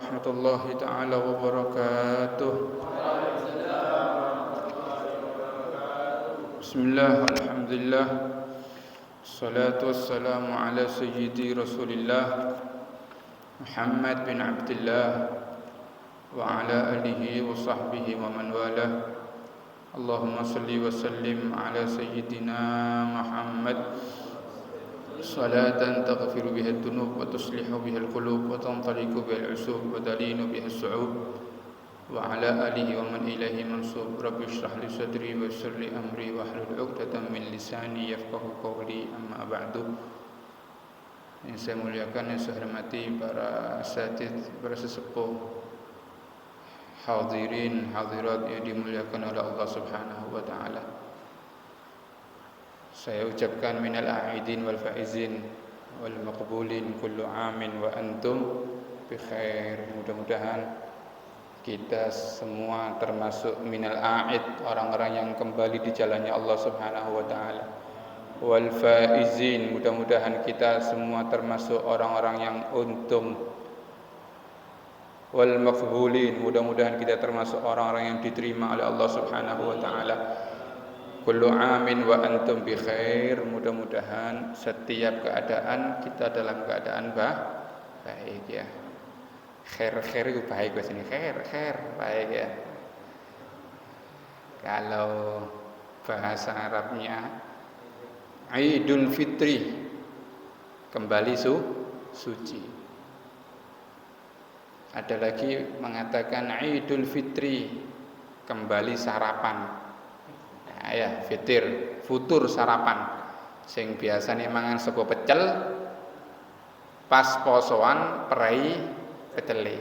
warahmatullahi taala wabarakatuh. Bismillah, alhamdulillah. Salatu wassalamu ala sayyidi Rasulillah Muhammad bin Abdullah wa ala alihi wa sahbihi wa man walah. Allahumma salli wa sallim ala sayyidina Muhammad salatan taghfiru biha ad-dunub wa tuslihu biha al-qulub wa tantaliqu biha al-usub wa talinu biha as-su'ub wa ala alihi wa man ilaihi mansub. Rabbi shrah li sadri wa yassir li amri wa hlul 'uqdatam min lisani yafqahu qawli. Amma ba'du. Yang saya muliakan, yang saya hormati para asatidz, para sesepuh, hadirin hadirat yang dimuliakan oleh Allah Subhanahu wa taala. Saya ucapkan minal a'idin wal faizin wal maqbulin kullu amin wa antum bi khair. Mudah-mudahan kita semua termasuk minal a'id, orang-orang yang kembali di jalannya Allah Subhanahu wa taala. Wal faizin, mudah-mudahan kita semua termasuk orang-orang yang untung. Wal maqbulin, mudah-mudahan kita termasuk orang-orang yang diterima oleh Allah Subhanahu wa taala. Kullu amin wa antum bi khair, mudah-mudahan setiap keadaan kita dalam keadaan baik ya. Khair itu baik bahasa ini, khair baik ya. Kalau bahasa Arabnya Idul Fitri, kembali suci. Ada lagi mengatakan Idul Fitri, kembali sarapan. Nah, ya, futur sarapan. Sing biasane mangan sego pecel, pas posoan perai pecele.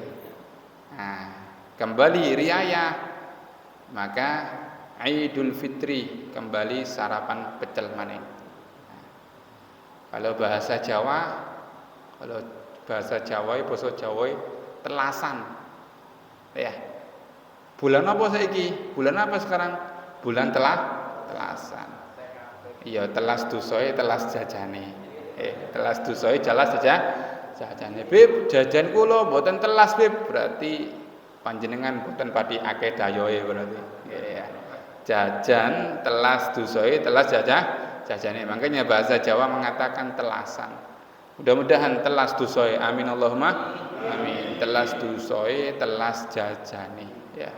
Nah, kembali riaya, maka Idul Fitri, kembali sarapan pecel maneh. Kalau bahasa Jawa, basa Jawa telasan. Ya. Bulan apa saiki? Bulan apa sekarang? Bulan telasan. Iya, telas dusoe, telas jajane. Telas dusoe, jelas jajane. Bib, jajan kula mboten telas, Bib. Berarti panjenengan mboten pati akeh dayoe berarti. Ya. Jajan, telas dusoe, telas jajane. Makanya bahasa Jawa mengatakan telasan. Mudah-mudahan telas dusoe. Amin Allahumma amin. Telas dusoe, telas jajane. Ya.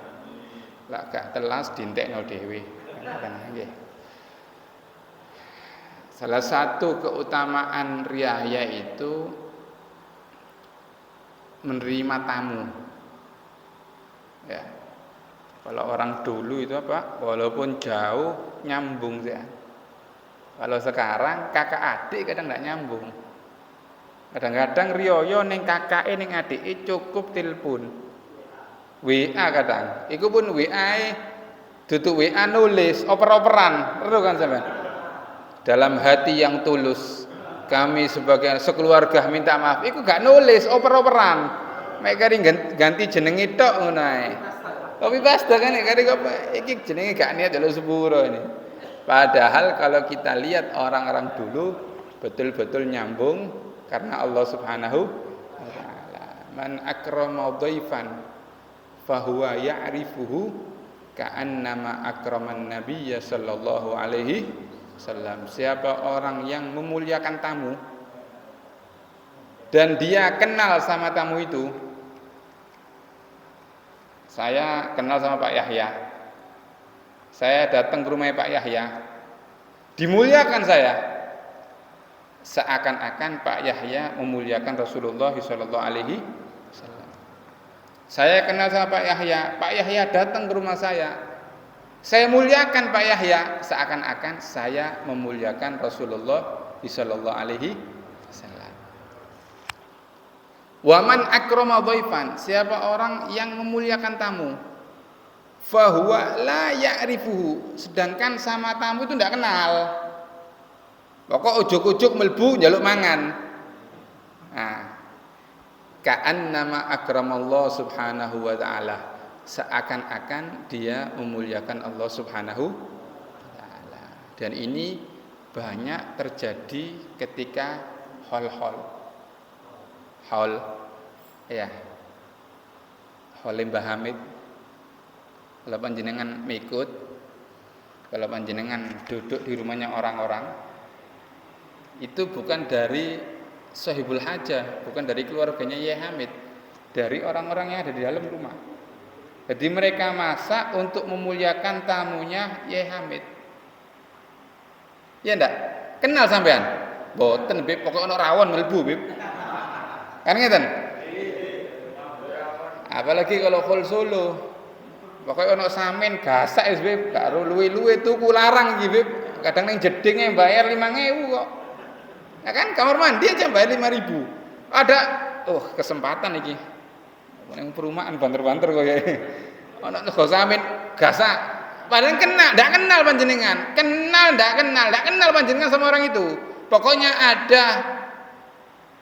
Lah gak telas dintekno dhewe. Nggih. Salah satu keutamaan riaya itu menerima tamu. Ya. Kalau orang dulu itu apa? Walaupun jauh nyambung ya. Kalau sekarang kakak adik kadang enggak nyambung. Kadang-kadang riyo ning kakake ning adike cukup telepon. WA kadang. Iku pun WA dudu WA nulis, oper-operan. Terus kan sampean. Dalam hati yang tulus, kami sebagai sekeluarga minta maaf. Iku gak nulis, oper-operan. Mek kari ganti jenenge tok ngono ae. Tapi pasti kan kari kok iki jenenge gak niat jaluk sepuro ini. Padahal kalau kita lihat orang-orang dulu betul-betul nyambung karena Allah Subhanahu wa taala. Man akrama dhaifan fahuwa ya'rifuhu ka'annama akraman nabiyya sallallahu alaihi wasallam. Siapa orang yang memuliakan tamu dan dia kenal sama tamu itu. Saya kenal sama Pak Yahya. Saya datang ke rumah Pak Yahya. Dimuliakan saya. Seakan-akan Pak Yahya memuliakan Rasulullah sallallahu alaihi wasallam. Saya kenal sama Pak Yahya. Pak Yahya datang ke rumah saya. Saya muliakan Pak Yahya, seakan-akan saya memuliakan Rasulullah sallallahu alaihi wasallam. Wa man akrama dhaifan, siapa orang yang memuliakan tamu, fahuwa la ya'rifuhu, sedangkan sama tamu itu tidak kenal. Pokok ujuk-ujuk melbu njaluk mangan. Nah, ka'annama akramallahu subhanahu wa ta'ala, seakan-akan dia memuliakan Allah Subhanahu wa taala. Dan ini banyak terjadi ketika haul ya. oleh Mbah Hamid. Kalau panjenengan mengikut, kalau panjenengan duduk di rumahnya orang-orang, itu bukan dari sahibul hajah, bukan dari keluarganya Yai Hamid, dari orang-orang yang ada di dalam rumah. Jadi mereka masak untuk memuliakan tamunya Yai Hamid. Ya ndak? Kenal sampean? Boten Bib, pokoknya ono rawon mlebu Bib. Kan ngeten? Apalagi kalau full Solo. Pokoknya ono samin gasak wis Bib, karo luwe-luwe tuku larang iki Bib. Kadang ning jedinge bayar 5.000 kok. Ya kan kamar mandi aja bayar 5.000. Ada kesempatan iki. Ning perumahan banter-banter kok ya. Ono nego samin gasak. Padahal ndak kenal panjenengan. Ndak kenal panjenengan sama orang itu. Pokoknya ada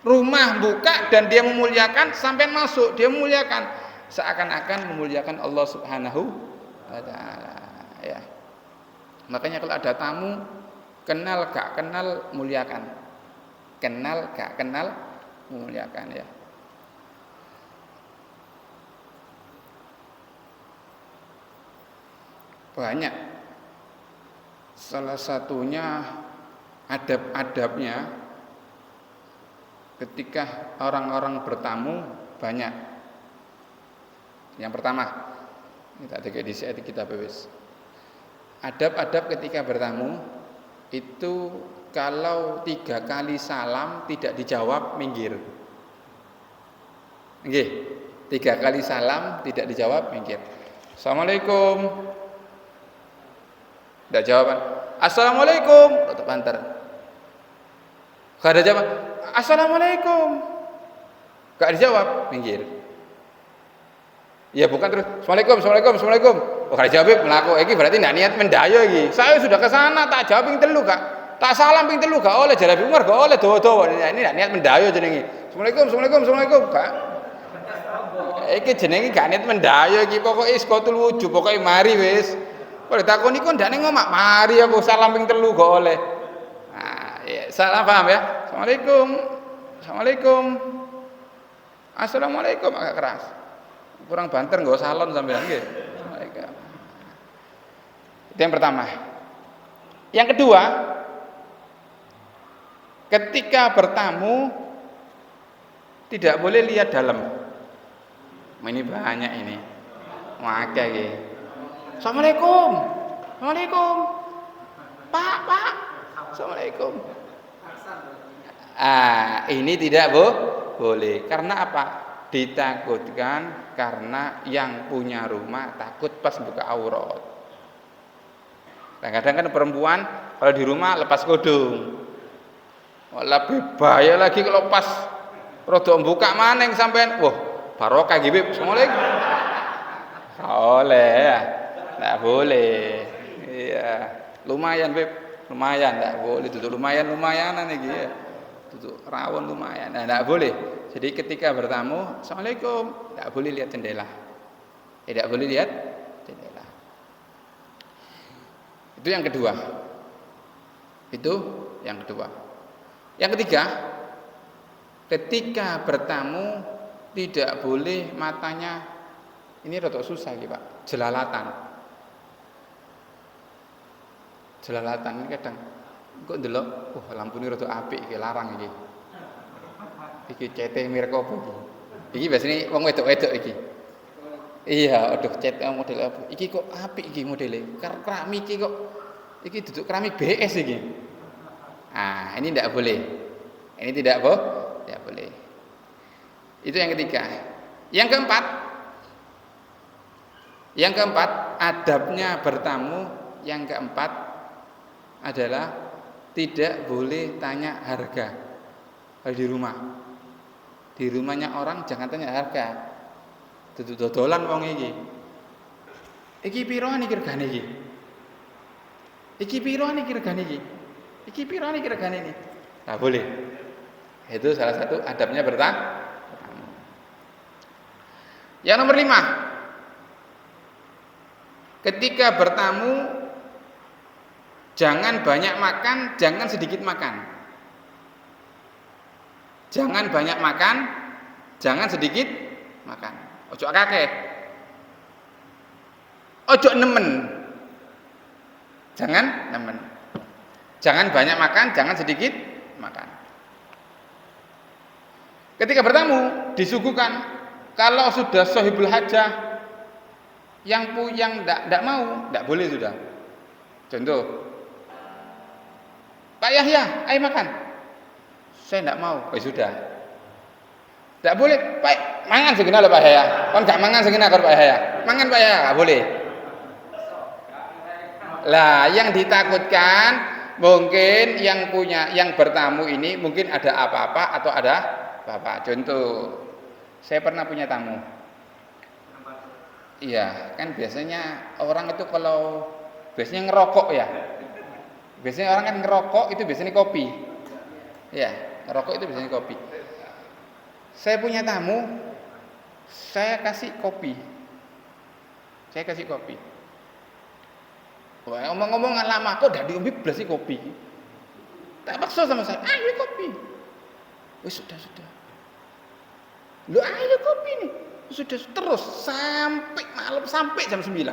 rumah buka dan dia memuliakan, sampai masuk dia memuliakan, seakan-akan memuliakan Allah Subhanahu wa taala, ya. Makanya kalau ada tamu, kenal gak kenal muliakan. Kenal gak kenal memuliakan, ya. Banyak. Salah satunya adab-adabnya ketika orang-orang bertamu banyak. Yang pertama, ini tak ada di sini kita bebas. Adab-adab ketika bertamu itu kalau 3 kali salam tidak dijawab, minggir. Nggih, 3 kali salam tidak dijawab, minggir. Assalamualaikum. Tidak jawaban. Assalamualaikum. Tetap antar. Gak ada jawab. Assalamualaikum. Gak dijawab, minggir. Ya bukan terus Assalamualaikum. Oh, gak dijawab melaku. Iki berarti tidak niat mendayo iki. Saya sudah ke sana tak jawab ping 3 Kak. Tak salam ping 3 gak oleh jarabi Umar gak oleh dawa-dawa. Ini tidak niat mendayo jenenge. Assalamualaikum. Gak. Iki jenenge gak niat mendayo iki, pokoke iskotul wujud, pokoke mari wis. Kalau takoni kok ndak ning omah, mari aku salam ping 3 gak oleh. Nah, ya, salah paham ya? Assalamualaikum agak keras. Kurang banter nggo salon sampean nggih. Itu yang pertama. Yang kedua, ketika bertamu tidak boleh lihat dalam. Ini banyak ini. Wae iki. Assalamualaikum. Pak. Assalamualaikum. Ini tidak boleh. Karena apa? Ditakutkan karena yang punya rumah takut pas buka aurat. Kadang-kadang kan perempuan kalau di rumah lepas kudung. Lebih bahaya lagi kalau pas rodok buka maneng sampean. Wah, barokah iki, Bib. Assalamualaikum. Oleh ya. Enggak boleh. Iya. Lumayan, Beb. Lumayan, enggak boleh. Duduk lumayanan iki ya. Duduk rawon lumayan. Nah, enggak boleh. Jadi ketika bertamu, Assalamualaikum, enggak boleh lihat jendela. Tidak boleh lihat jendela. Itu yang kedua. Yang ketiga, ketika bertamu tidak boleh matanya, ini rada susah iki, Pak. Jelalatan ini kadang kok ndelok, lampune rada apik iki, larang iki. Iki cete mirip apa iki? Iki biasane wong wedok-wedok iki. Iya, aduh cet model apa? Iki kok apik iki modele. Keramik iki kok iki duduk keramik BS iki. Ini tidak boleh. Ini tidak boleh. Itu yang ketiga. Yang keempat, adabnya bertamu yang keempat adalah tidak boleh tanya harga. Kalau di rumah. Di rumahnya orang jangan tanya harga. Duduk dodolan wong iki. Iki piro niki regane iki? Iki piro niki regane iki? Iki piro niki regane iki? Nah, boleh. Itu salah satu adabnya bertamu. Yang nomor 5. Ketika bertamu jangan banyak makan, jangan sedikit makan. Jangan banyak makan, jangan sedikit makan. Ojo akeh. Ojo nemen. Jangan nemen. Jangan banyak makan, jangan sedikit makan. Ketika bertamu disuguhkan, kalau sudah sahibul hajah yang tidak mau, tidak boleh sudah. Contoh, Pak Yahya, ayo makan. Saya tidak mau. Sudah. Tidak boleh, Pak, mangan segini loh Pak Yahya. Kon gak mangan segini Pak Yahya. Mangan Pak Yahya, gak boleh. Lah, yang ditakutkan mungkin yang bertamu ini mungkin ada apa-apa atau ada apa-apa. Contoh, saya pernah punya tamu. Iya, kan biasanya orang itu kalau biasanya ngerokok ya. Biasanya orang kan ngerokok itu biasanya kopi. Iya, ngerokok itu biasanya kopi. Saya punya tamu, saya kasih kopi. Saya kasih kopi. Wah, ngomong-ngomongan lama kok udah diombe blas kopi. Tak paksa sama saya, ayo kopi. Wis sudah. Lu ayo kopi nih. Sudah terus sampai malam sampai jam 9.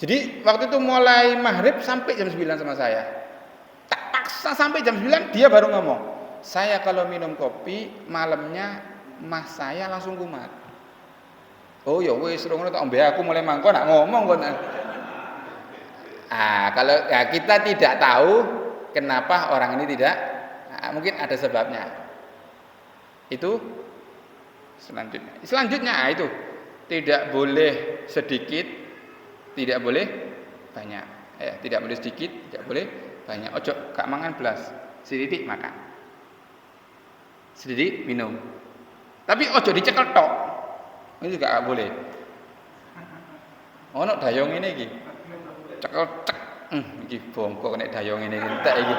Jadi waktu itu mulai maghrib sampai jam 9 sama saya. Tak paksa sampai jam 9 dia baru ngomong. Saya kalau minum kopi malamnya mas saya langsung kumat. Oh ya wis ngono tak ombe aku mulai mangko nak ngomong kok. Kalau kita tidak tahu kenapa orang ini tidak, mungkin ada sebabnya. Itu selanjutnya itu tidak boleh sedikit, tidak boleh banyak. Tidak boleh sedikit, tidak boleh banyak. Ojo gak mangan belas, sedikit makan, sedikit minum. Tapi ojo dicekel tok, itu gak boleh. Ono dayong ini iki. Cekel cek, iki bongkok nek dayong ini entek iki.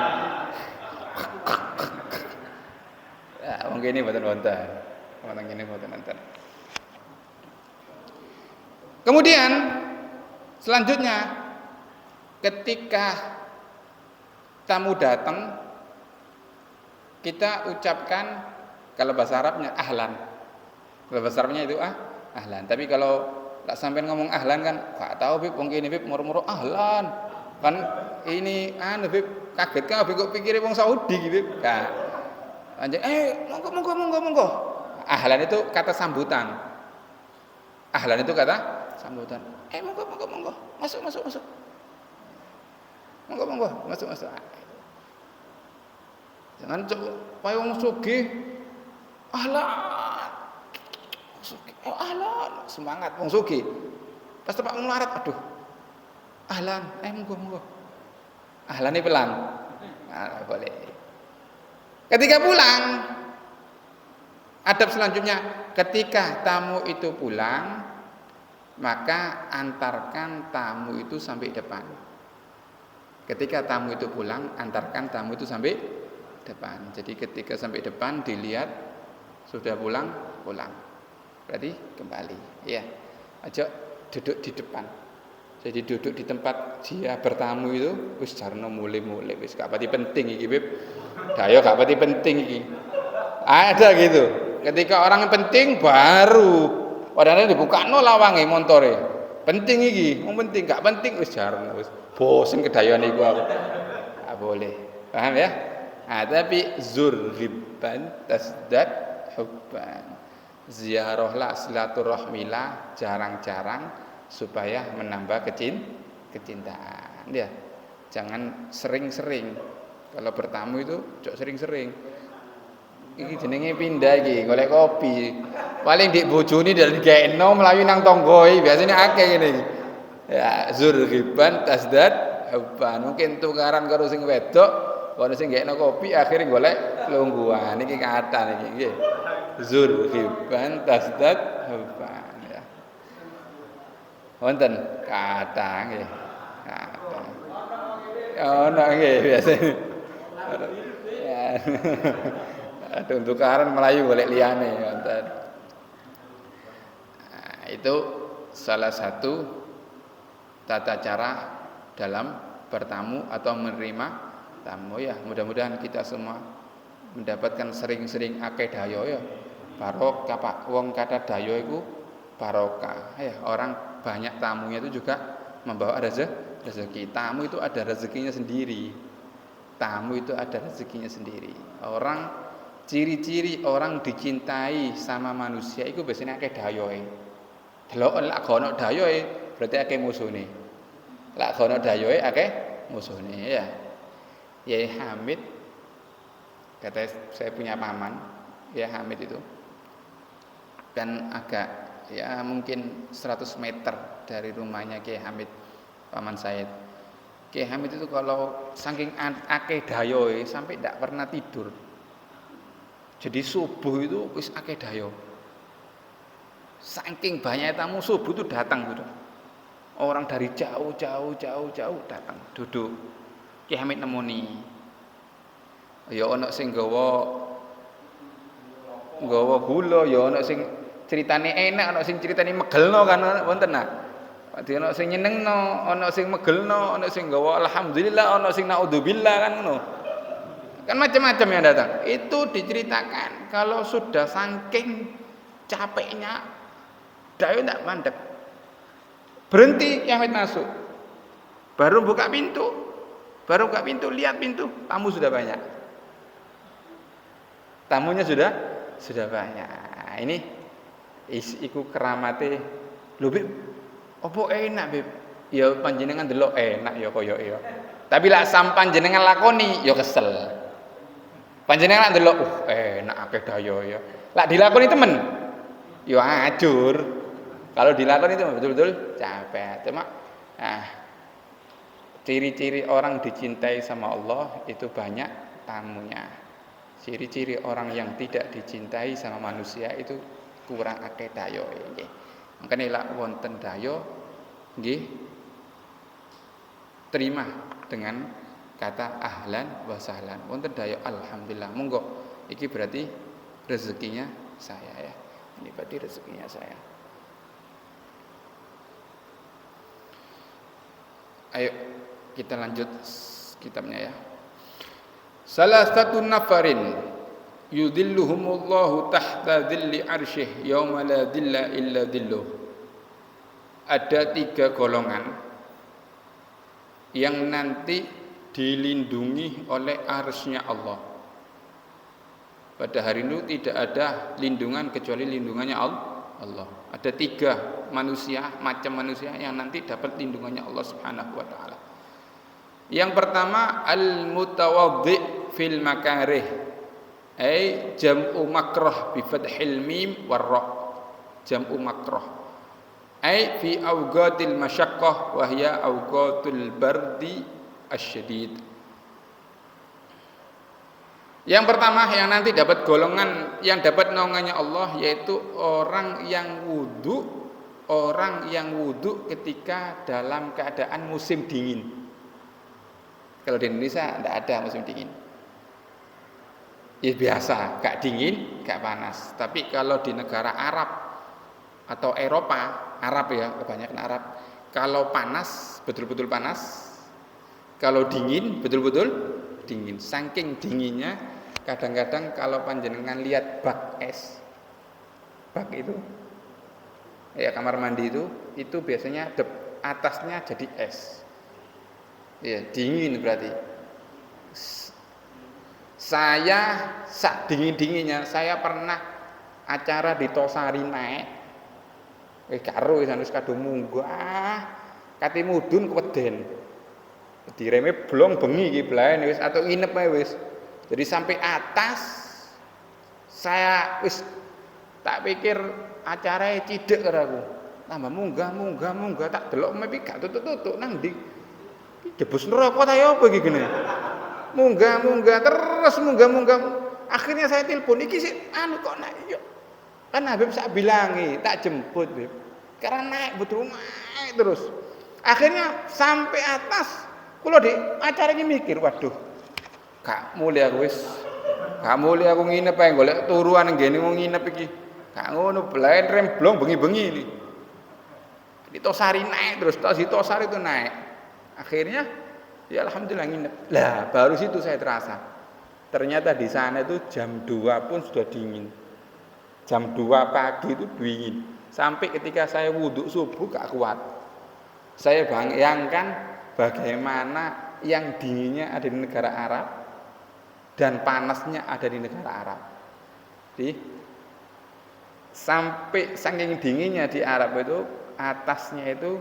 Ya, mungkin ini boten wonten. Wonten kene boten wonten. Kemudian selanjutnya ketika tamu datang kita ucapkan kalau bahasa Arabnya ahlan. Kalau bahasa Arabnya itu ahlan. Tapi kalau tak sampai ngomong ahlan kan, gak tahu Bib, wong kene Bib moro-moro ahlan. Kan ini Bib, kaget kan Bib kok pikire wong Saudi iki Bib. Gak. Lanjut, monggo. Ahlan itu kata sambutan. Ahlan itu kata sambutan. Monggo. Masuk. Monggo, masuk. Jangan koyo wong sugih. Ahlan. Ahlan, semangat wong sugih. Pas tepak melarat, aduh. Ahlan, monggo. Ahlane pelan. Boleh. Ketika pulang, adab selanjutnya, ketika tamu itu pulang, maka antarkan tamu itu sampai depan. Ketika tamu itu pulang, antarkan tamu itu sampai depan. Jadi ketika sampai depan dilihat sudah pulang. Berarti kembali, ya. Aja duduk di depan. Jadi duduk di tempat dia bertamu itu wis jarno mulai wis gak pati penting iki, Bib. Dayo gak pati penting iki. Ada gitu. Ketika orang yang penting baru padahal dibukakno lawange montore. Penting iki, wong penting gak penting wis jarno wis. Bosen kedayon iku aku. Gak boleh. Paham ya? Tapi zurriban tasdad hubban. Ziarahlah, silaturahmilah jarang-jarang supaya menambah kecintaan ya. Jangan sering-sering. Kalau bertamu itu cok sering-sering. Iki jenenge pindah iki, golek kopi. Paling dik bojone dari gekno mlayu nang tangga biasanya akeh ngene iki. Ya, zurriban tasdad hubban. Mungkin tukaran karo sing wedok, kono sing gekno kopi akhirnya golek lungguhan. Iki kathah iki nggih. Zurriban tasdad hubban ya. Wonten kathah nggih. Kathah. Ono nggih biasane. Ya. Ada tukaran Melayu golek liyane wonten. Itu salah satu tata cara dalam bertamu atau menerima tamu ya. Mudah-mudahan kita semua mendapatkan sering-sering akeh dayo ya. barokah Pak. Wong kata dayo itu barokah. Ya, orang banyak tamunya itu juga membawa rezeki. Tamu itu ada rezekinya sendiri. Tamu itu ada rezekinya sendiri. Orang ciri-ciri orang dicintai sama manusia itu biasanya akeh dayoe. Delok lak gono dayoe berarti akeh musune. Lak gono dayoe akeh musune ya. Yai Hamid kata saya punya paman, ya Hamid itu kan agak ya mungkin 100 meter dari rumahnya Kiai Hamid paman saya. Kiai Hamid itu kalau saking akeh dayoe sampai tidak pernah tidur. Jadi subuh itu wis akeh dayo. Saking banyak tamu subuh itu datang gitu. Orang dari jauh datang duduk. Kiai Hamid nemoni. Ya ana sing nggawa gula, ya ana sing ceritane enak, ana sing ceritane megelno kan wonten nah. Dadi ana sing nyenengno, ana sing megelno, ana sing nggawa alhamdulillah, ana sing naudzubillah kan ngono. Kan macam-macam yang datang. Itu diceritakan kalau sudah saking capeknya dayo ndak mandek. Berhenti Kiai Hamid masuk. Baru buka pintu, lihat pintu, tamu sudah banyak. Tamunya sudah banyak. Ini iku keramate lho Bib. Apa enak Bib? Ya panjenengan delok enak ya koyo ya. Tapi lak sampan jenengan lakoni ya kesel. Panjenengan delok enak akeh dayo ya. Lak dilakoni temen ya ajur. Kalau dilakoni itu betul-betul capek. Cuma ciri-ciri orang dicintai sama Allah itu banyak tamunya. Ciri-ciri orang yang tidak dicintai sama manusia itu kurang akeh dayo nggih. Mangkane lak wonten dayo nggih terima dengan kata ahlan wa sahlan. Wonten dayo alhamdulillah. Monggo iki berarti rezekinya saya ya. Ini berarti rezekinya saya. Ayo kita lanjut kitabnya ya. Salah satu nafarin yudhilluhumullahu tahta dhilli arsyih yauma la dhilla illa dhilluh. Ada 3 golongan yang nanti dilindungi oleh arsy-Nya Allah. Pada hari itu tidak ada lindungan kecuali lindungannya Allah. Ada 3 manusia, macam manusia yang nanti dapat lindungannya Allah Subhanahu wa taala. Yang pertama al-mutawaddi fil makarih, ai jam'u makrah bi fathil mim war ra. Jam'u makrah ai fi awqatil masyaqqah wa hiya awqatul bardi asyadid. Yang pertama yang nanti dapat golongan yang dapat naungannya Allah yaitu orang yang wudu ketika dalam keadaan musim dingin. Kalau di Indonesia tidak ada musim dingin. Ya biasa, gak dingin, gak panas. Tapi kalau di negara Arab atau Eropa, Arab ya, kebanyakan Arab, kalau panas, betul-betul panas. Kalau dingin, betul-betul dingin. Saking dinginnya, kadang-kadang kalau panjenengan lihat bak es, bak itu, ya kamar mandi itu biasanya atasnya jadi es. Ya, dingin berarti. Saya sak dingin-dinginnya saya pernah acara di Tosari naik. Karo wis kadung munggah. Kate mudhun keweden. Direme blong bengi iki blaen wis atau nginep ae wis. Jadi sampai atas saya wis tak pikir acaranya cidek karo aku. Tambah munggah tak delok mepi gak tutuk-tutuk nang ndi. Jebus neraka ta ya apa iki gini. Munggah terus munggah. Akhirnya saya telepon iki sih kok naik yo. Kan Habib sak bilangi tak jemput Bib. Karena naik betul naik terus. Akhirnya sampai atas kula di acara ini mikir waduh. Gak mulai aku wis. Gak mulai aku nginep ae golek turuan ngene mau nginep iki. Gak ngono blaen remblong bengi-bengi ini. Di Tosari naik terus, di Tosari itu naik. Akhirnya ya alhamdulillah nginep. Lah baru situ saya terasa. Ternyata di sana itu jam 2 pun sudah dingin. Jam 2 pagi itu dingin. Sampai ketika saya wudhu subuh gak kuat. Saya bayangkan bagaimana yang dinginnya ada di negara Arab dan panasnya ada di negara Arab. Jadi sampai saking dinginnya di Arab itu atasnya itu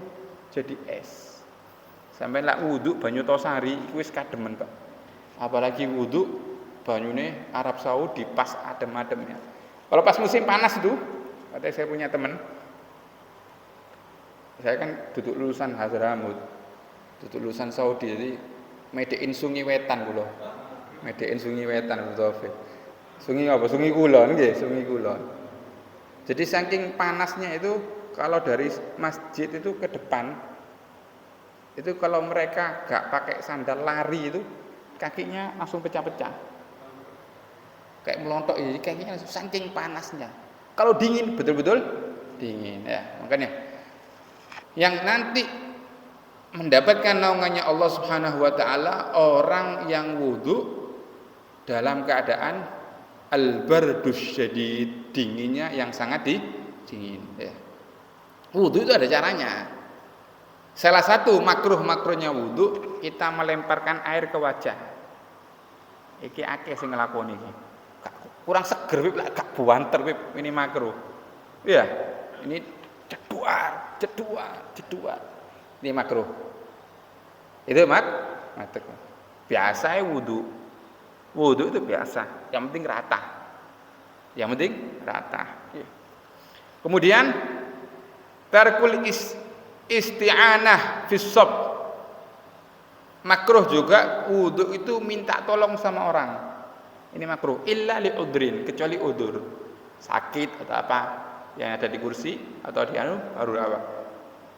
jadi es. Sampai lak wudhu banyu Tosari iku wis kademen, Pak. Apalagi wudhu banyune Arab Saudi pas adem-ademnya. Kalau pas musim panas itu, katanya saya punya teman, saya kan duduk lulusan Hadramut, duduk lulusan Saudi, jadi medein Sungai Wetan kula. Medein Sungai Wetan Taufik. Sungai apa? Sungai Kulon nggih, Sungai Kulon. Jadi saking panasnya itu kalau dari masjid itu ke depan itu kalau mereka gak pakai sandal lari itu kakinya langsung pecah-pecah. Kayak melontok jadi kakinya langsung saking panasnya. Kalau dingin betul-betul dingin ya. Makanya yang nanti mendapatkan naungannya Allah Subhanahu wa taala orang yang wudu dalam keadaan al-bardus syadid, dinginnya yang sangat dingin ya. Wudu itu ada caranya. Salah satu makruhnya wudu kita melemparkan air ke wajah. Iki akeh sing nglakoni iki. Kurang seger wip lah gak buanter wip ini makruh. Iya, ini ceduar. Ini makruh. Itu makruh. Biasa ya wudu. Wudu itu biasa, yang penting rata. Iya. Kemudian tarkul isti'anah fis shab. Makruh juga wudu itu minta tolong sama orang. Ini makruh illa li udrin, kecuali udur. Sakit atau apa yang ada di kursi atau di baru apa.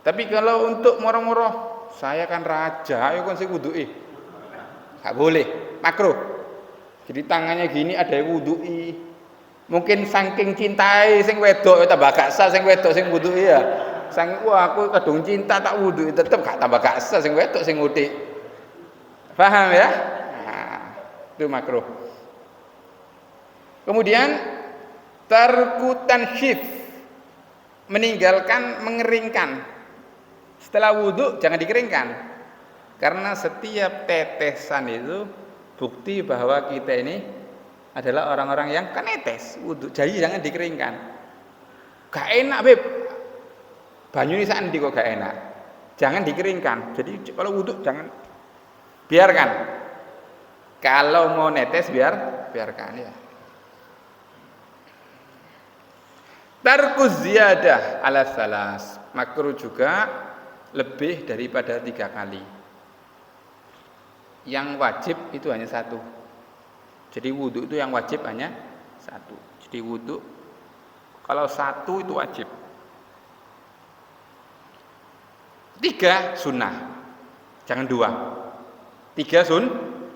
Tapi kalau untuk moro-moro, saya kan raja, ayo kon sing wudu'i. Enggak boleh, makruh. Jadi tangannya gini ada yang wudu'i. Mungkin saking cintai sing wedok tambah gak sah sing wedok sing wudu'i ya. Saking wah aku kadung cinta tak wudu'i tetep gak tambah gak sah sing wedok sing wudu'i. Paham ya? Nah, itu makruh. Kemudian tarku tanshif, meninggalkan mengeringkan. Setelah wudhu jangan dikeringkan. Karena setiap tetesan itu bukti bahwa kita ini adalah orang-orang yang kan netes wudhu. Jadi jangan dikeringkan. Gak enak beb. Banyu ini sandi kok gak enak. Jangan dikeringkan. Jadi kalau wudhu jangan, biarkan. Kalau mau netes biarkan ya. Tarku ziyadah ala salas, makruh juga lebih daripada 3 kali. Yang wajib itu hanya 1. Jadi wudu itu yang wajib hanya 1. Jadi wudu kalau 1 itu wajib. 3 sunnah, jangan 2. 3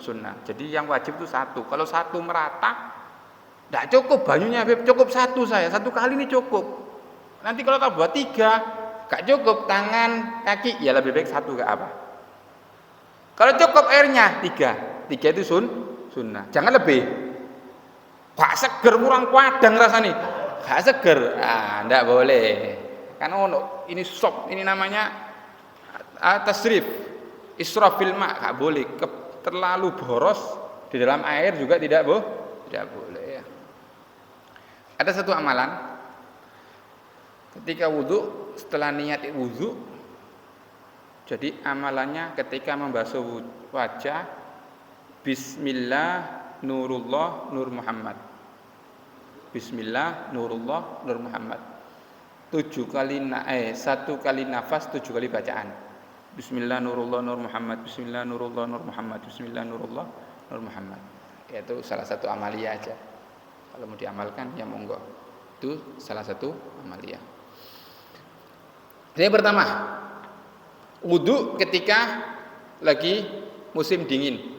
sunnah. Jadi yang wajib itu 1. Kalau 1 merata tidak cukup banyunya, Beb. Cukup 1 saya. 1 kali ini cukup. Nanti kalau tak buat 3, gak cukup tangan, kaki, ya lebih baik 1 gak apa. Kalau cukup airnya 3 itu sunnah. Jangan lebih. Gak seger murang padang rasanya. Gak seger. Ah, tidak boleh. Kan ini sop, ini namanya tasrif. Israf fil ma, gak boleh. Terlalu boros di dalam air juga tidak boleh ya. Ada satu amalan ketika wudhu, setelah niat wudhu, jadi amalannya ketika membasuh wajah, Bismillah Nurullah Nur Muhammad. Bismillah Nurullah Nur Muhammad. 1 kali nafas 7 kali bacaan. Bismillah Nurullah Nur Muhammad. Bismillah Nurullah Nur Muhammad. Bismillah Nurullah Nur Muhammad. Itu salah satu amalia aja. Kalau mau diamalkan ya monggo. Itu salah satu amalia. Yang pertama, wudu ketika lagi musim dingin.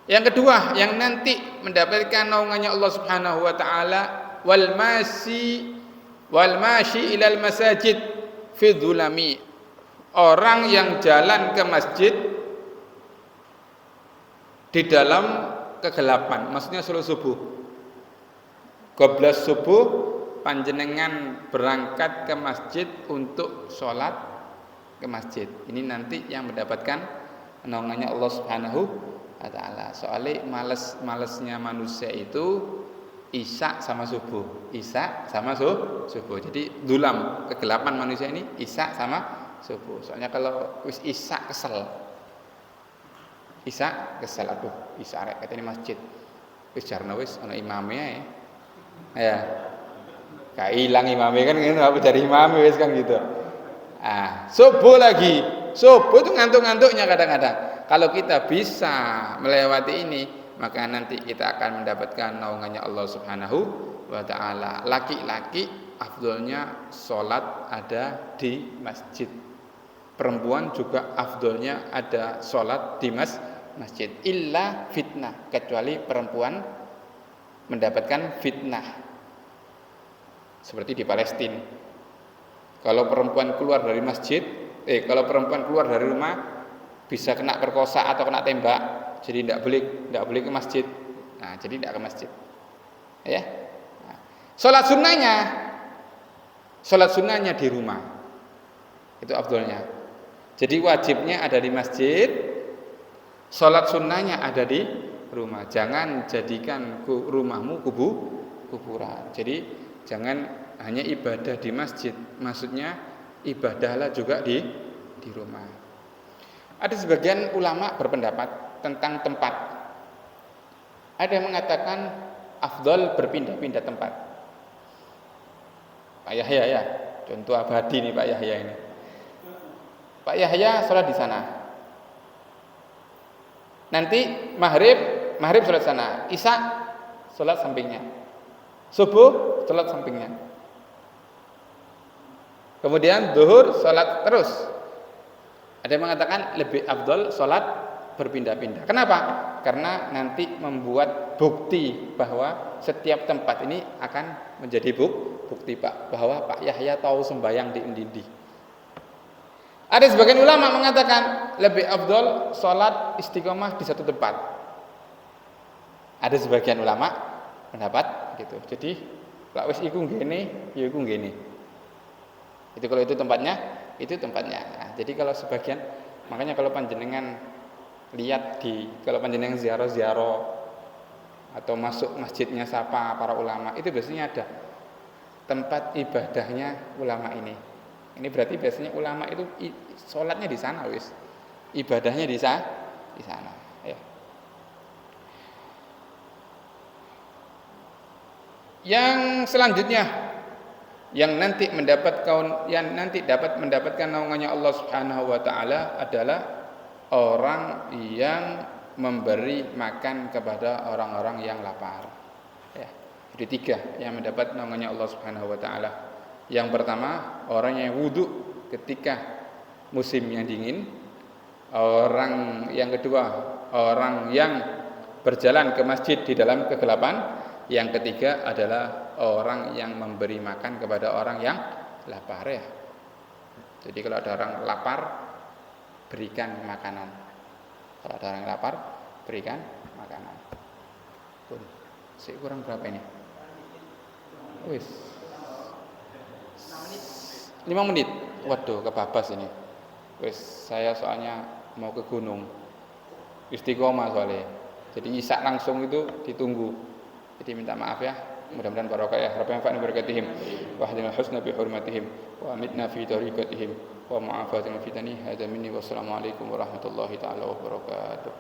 Yang kedua, yang nanti mendapatkan naungannya Allah Subhanahu wa taala, wal mashi ilal masajid fi dzulami. Orang yang jalan ke masjid di dalam kegelapan, maksudnya sholat subuh. Qabla subuh panjenengan berangkat ke masjid untuk sholat ke masjid. Ini nanti yang mendapatkan naungannya Allah Subhanahu wa taala. Soalnya malesnya manusia itu isya sama subuh. Isya sama subuh. Jadi dulam, kegelapan manusia ini isya sama subuh. Soalnya kalau wis isya kesel. Isya kesel, aduh, isya rek katene masjid. Wis jarno wis ana imame ae. Ya. Gak ilang imame kan ngene apa dari imame wis kan gitu. Ah, subuh lagi. Subuh itu ngantuk-ngantuknya kadang-kadang. Kalau kita bisa melewati ini, maka nanti kita akan mendapatkan naungannya Allah Subhanahu wa taala. Laki-laki afdolnya sholat ada di masjid. Perempuan juga afdolnya ada sholat di masjid. Illa fitnah, kecuali perempuan mendapatkan fitnah. Seperti di Palestina. Kalau perempuan keluar dari masjid, kalau perempuan keluar dari rumah bisa kena perkosa atau kena tembak, jadi tidak boleh ke masjid. Nah, jadi tidak ke masjid. Ya. Nah, sholat sunnahnya di rumah. Itu afdolnya. Jadi wajibnya ada di masjid, sholat sunnahnya ada di rumah. Jangan jadikan rumahmu kuburan. Jadi jangan hanya ibadah di masjid, maksudnya ibadahlah juga di rumah. Ada sebagian ulama berpendapat tentang tempat. Ada yang mengatakan afdol berpindah-pindah tempat. Pak Yahya ya, contoh abadi nih Pak Yahya ini. Pak Yahya sholat di sana. Nanti maghrib sholat sana, isya sholat sampingnya, subuh sholat sampingnya. Kemudian zuhur sholat terus. Ada yang mengatakan lebih afdol sholat berpindah-pindah. Kenapa? Karena nanti membuat bukti bahwa setiap tempat ini akan menjadi bukti bahwa Pak Yahya tahu sembahyang di endi. Ada sebagian ulama mengatakan lebih afdol sholat istiqomah di satu tempat. Ada sebagian ulama pendapat gitu. Jadi lak wis iku ngene, ya iku ngene. Itu kalau itu tempatnya. Nah, jadi kalau sebagian, makanya kalau panjenengan lihat kalau panjenengan ziarah atau masuk masjidnya siapa para ulama, itu biasanya ada tempat ibadahnya ulama ini. Ini berarti biasanya ulama itu sholatnya di sana wis, ibadahnya di sana. Ya. Yang selanjutnya yang nanti dapat mendapatkan naungannya Allah Subhanahu wa taala adalah orang yang memberi makan kepada orang-orang yang lapar. Ya. Jadi 3 yang mendapat naungannya Allah Subhanahu wa taala. Yang pertama, orang yang wudu ketika musim yang dingin. Yang kedua, orang yang berjalan ke masjid di dalam kegelapan. Yang ketiga adalah orang yang memberi makan kepada orang yang lapar ya. Jadi kalau ada orang lapar, berikan makanan. Kalau ada orang yang lapar, berikan makanan. Pun, kurang berapa ini? Wis. 5 menit. Waduh, kebabas ini. Wis, saya soalnya mau ke gunung. Istiqomah soalnya. Jadi isya langsung itu ditunggu. Jadi minta maaf ya. Mudah-mudahan barokah ya. Rabbana fa'na barakatihim wa hadina husna bi hurmatihim wa amitna fi tariqatihim wa ma'afatina fitani. Hadza minni wassalamu alaikum warahmatullahi taala wabarakatuh.